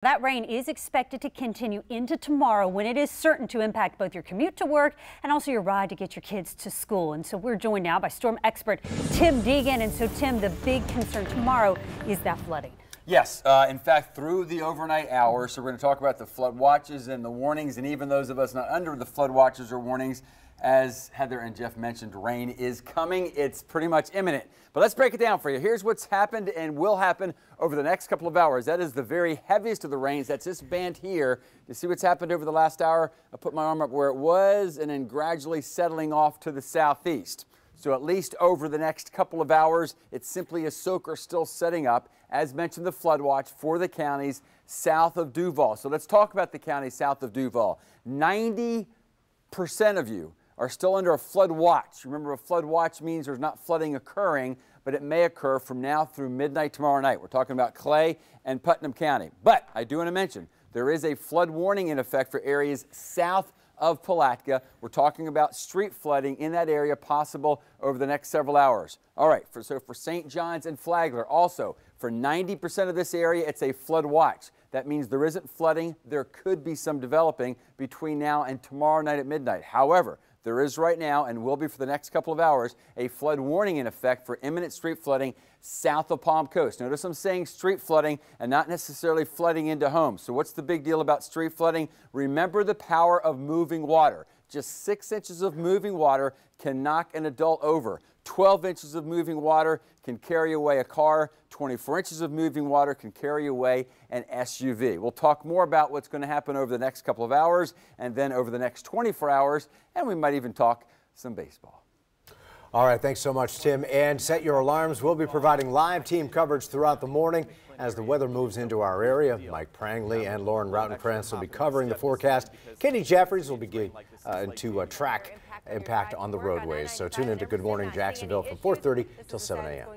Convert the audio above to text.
That rain is expected to continue into tomorrow when it is certain to impact both your commute to work and also your ride to get your kids to school. And so we're joined now by storm expert Tim Deegan. And so, Tim, the big concern tomorrow is that flooding. Yes, in fact, through the overnight hours, so we're going to talk about the flood watches and the warnings, and even those of us not under the flood watches or warnings. As Heather and Jeff mentioned, rain is coming. It's pretty much imminent. But let's break it down for you. Here's what's happened and will happen over the next couple of hours. That is the very heaviest of the rains. That's this band here. You see what's happened over the last hour? I put my arm up where it was and then gradually settling off to the southeast. So at least over the next couple of hours, it's simply a soaker still setting up. As mentioned, the flood watch for the counties south of Duval. So let's talk about the counties south of Duval. 90% of you are still under a flood watch. Remember, a flood watch means there's not flooding occurring, but it may occur from now through midnight tomorrow night. We're talking about Clay and Putnam County. But I do want to mention there is a flood warning in effect for areas south of Palatka. We're talking about street flooding in that area possible over the next several hours. All right, so for St. John's and Flagler, also for 90% of this area, it's a flood watch. That means there isn't flooding. There could be some developing between now and tomorrow night at midnight. However, there is right now, and will be for the next couple of hours, a flood warning in effect for imminent street flooding south of Palm Coast. Notice I'm saying street flooding and not necessarily flooding into homes. So what's the big deal about street flooding? Remember the power of moving water. Just 6 inches of moving water can knock an adult over. 12 inches of moving water can carry away a car. 24 inches of moving water can carry away an SUV. We'll talk more about what's going to happen over the next couple of hours and then over the next 24 hours, and we might even talk some baseball. All right, thanks so much, Tim. And set your alarms. We'll be providing live team coverage throughout the morning as the weather moves into our area. Mike Prangley and Lauren Rautenkrantz will be covering the forecast. Katie Jeffries will be getting to track impact on the roadways. So tune into Good Morning Jacksonville from 4:30 till 7 a.m.